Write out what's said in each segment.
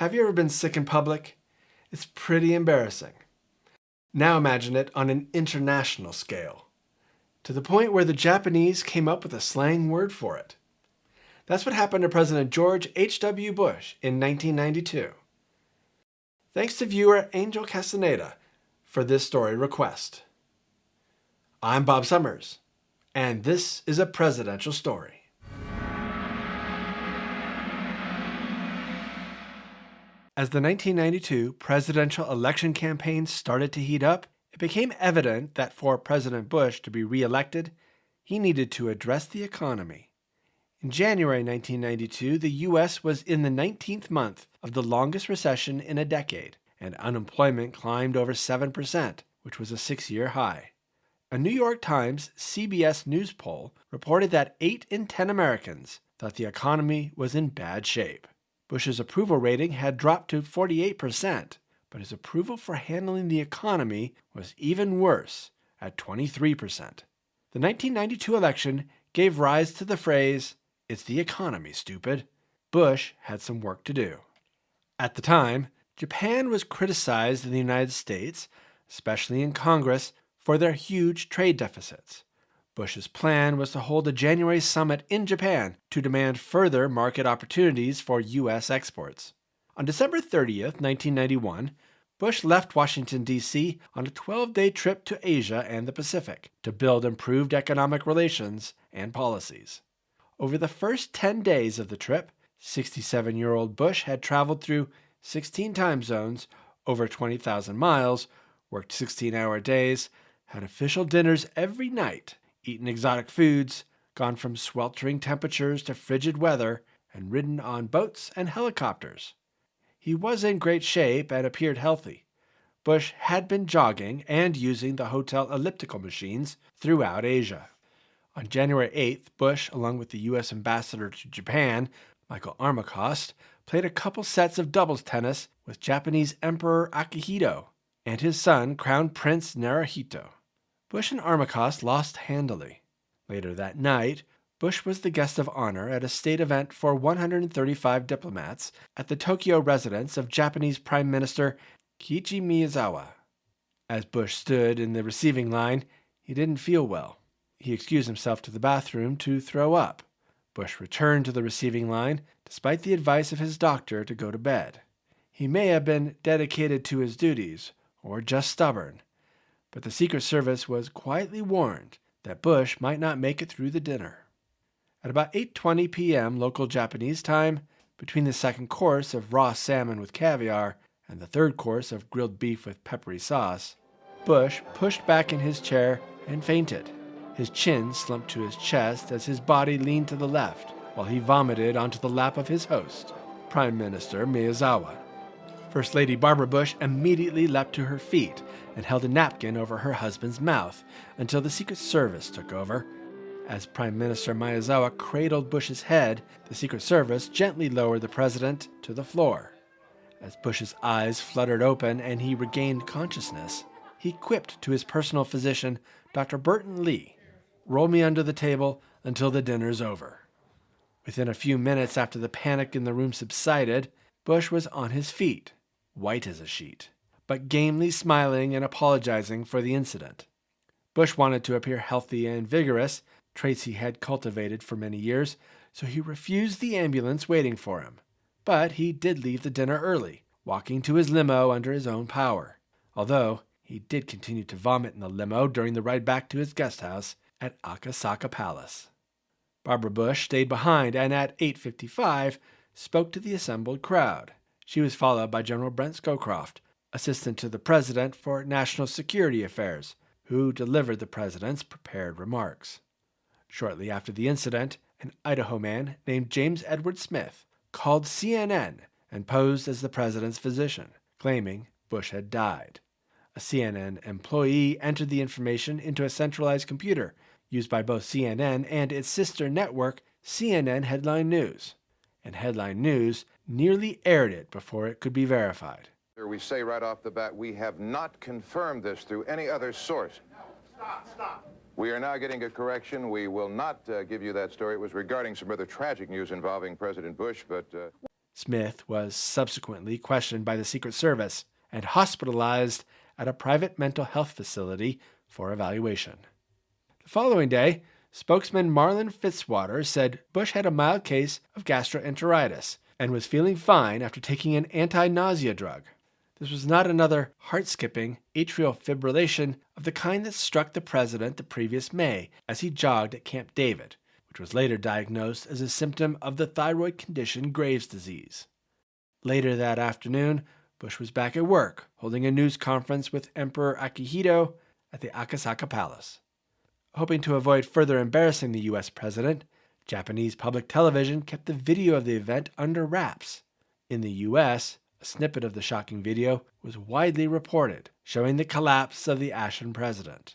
Have you ever been sick in public? It's pretty embarrassing. Now imagine it on an international scale, to the point where the Japanese came up with a slang word for it. That's what happened to President George H.W. Bush in 1992. Thanks to viewer Angel Castaneda for this story request. I'm Bob Summers, and this is a presidential story. As the 1992 presidential election campaign started to heat up, it became evident that for President Bush to be reelected, he needed to address the economy. In January 1992, the U.S. was in the 19th month of the longest recession in a decade, and unemployment climbed over 7%, which was a 6-year high. A New York Times CBS News poll reported that 8 in 10 Americans thought the economy was in bad shape. Bush's approval rating had dropped to 48%, but his approval for handling the economy was even worse, at 23%. The 1992 election gave rise to the phrase, "It's the economy, stupid." Bush had some work to do. At the time, Japan was criticized in the United States, especially in Congress, for their huge trade deficits. Bush's plan was to hold a January summit in Japan to demand further market opportunities for U.S. exports. On December 30th, 1991, Bush left Washington, D.C. on a 12-day trip to Asia and the Pacific to build improved economic relations and policies. Over the first 10 days of the trip, 67-year-old Bush had traveled through 16 time zones, over 20,000 miles, worked 16-hour days, had official dinners every night, eaten exotic foods, gone from sweltering temperatures to frigid weather, and ridden on boats and helicopters. He was in great shape and appeared healthy. Bush had been jogging and using the hotel elliptical machines throughout Asia. On January 8th, Bush, along with the U.S. ambassador to Japan, Michael Armacost, played a couple sets of doubles tennis with Japanese Emperor Akihito and his son, Crown Prince Naruhito. Bush and Armacost lost handily. Later that night, Bush was the guest of honor at a state event for 135 diplomats at the Tokyo residence of Japanese Prime Minister Kiichi Miyazawa. As Bush stood in the receiving line, he didn't feel well. He excused himself to the bathroom to throw up. Bush returned to the receiving line, despite the advice of his doctor to go to bed. He may have been dedicated to his duties, or just stubborn, but the Secret Service was quietly warned that Bush might not make it through the dinner. At about 8:20 p.m. local Japanese time, between the second course of raw salmon with caviar and the third course of grilled beef with peppery sauce, Bush pushed back in his chair and fainted. His chin slumped to his chest as his body leaned to the left, while he vomited onto the lap of his host, Prime Minister Miyazawa. First Lady Barbara Bush immediately leapt to her feet and held a napkin over her husband's mouth until the Secret Service took over. As Prime Minister Miyazawa cradled Bush's head, the Secret Service gently lowered the president to the floor. As Bush's eyes fluttered open and he regained consciousness, he quipped to his personal physician, Dr. Burton Lee, "Roll me under the table until the dinner's over." Within a few minutes after the panic in the room subsided, Bush was on his feet, white as a sheet, but gamely smiling and apologizing for the incident. Bush wanted to appear healthy and vigorous, traits he had cultivated for many years, so he refused the ambulance waiting for him. But he did leave the dinner early, walking to his limo under his own power, although he did continue to vomit in the limo during the ride back to his guest house at Akasaka Palace. Barbara Bush stayed behind and at 8:55 spoke to the assembled crowd. She was followed by General Brent Scowcroft, Assistant to the President for National Security Affairs, who delivered the President's prepared remarks. Shortly after the incident, an Idaho man named James Edward Smith called CNN and posed as the President's physician, claiming Bush had died. A CNN employee entered the information into a centralized computer used by both CNN and its sister network, CNN Headline News. And Headline News nearly aired it before it could be verified. We say right off the bat, we have not confirmed this through any other source. Stop. We are now getting a correction. We will not give you that story. It was regarding some rather tragic news involving President Bush, but... Smith was subsequently questioned by the Secret Service and hospitalized at a private mental health facility for evaluation. The following day, spokesman Marlon Fitzwater said Bush had a mild case of gastroenteritis and was feeling fine after taking an anti-nausea drug. This was not another heart-skipping atrial fibrillation of the kind that struck the president the previous May as he jogged at Camp David, which was later diagnosed as a symptom of the thyroid condition Graves' disease. Later that afternoon, Bush was back at work, holding a news conference with Emperor Akihito at the Akasaka Palace. Hoping to avoid further embarrassing the U.S. president, Japanese public television kept the video of the event under wraps. In the U.S., a snippet of the shocking video was widely reported, showing the collapse of the ashen president.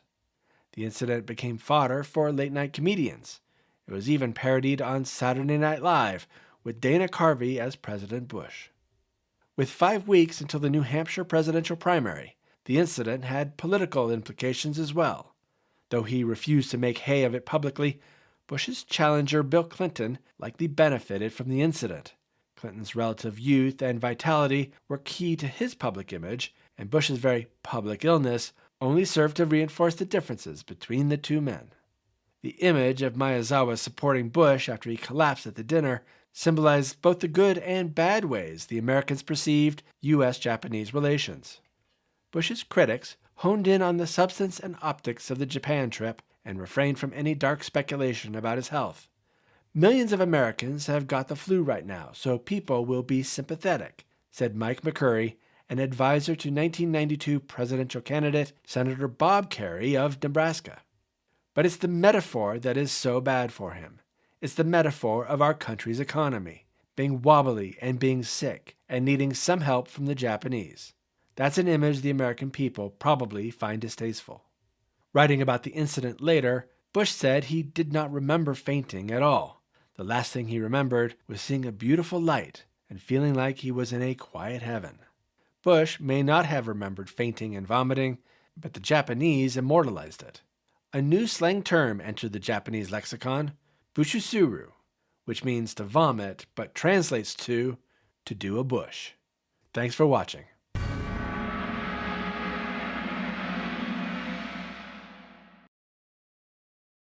The incident became fodder for late-night comedians. It was even parodied on Saturday Night Live, with Dana Carvey as President Bush. With 5 weeks until the New Hampshire presidential primary, the incident had political implications as well. Though he refused to make hay of it publicly, Bush's challenger Bill Clinton likely benefited from the incident. Clinton's relative youth and vitality were key to his public image, and Bush's very public illness only served to reinforce the differences between the two men. The image of Maezawa supporting Bush after he collapsed at the dinner symbolized both the good and bad ways the Americans perceived U.S.-Japanese relations. Bush's critics honed in on the substance and optics of the Japan trip and refrained from any dark speculation about his health. Millions of Americans have got the flu right now, so people will be sympathetic, said Mike McCurry, an advisor to 1992 presidential candidate Senator Bob Kerrey of Nebraska. But it's the metaphor that is so bad for him. It's the metaphor of our country's economy, being wobbly and being sick and needing some help from the Japanese. That's an image the American people probably find distasteful. Writing about the incident later, Bush said he did not remember fainting at all. The last thing he remembered was seeing a beautiful light and feeling like he was in a quiet heaven. Bush may not have remembered fainting and vomiting, but the Japanese immortalized it. A new slang term entered the Japanese lexicon, bushusuru, which means to vomit but translates to do a bush. Thanks for watching.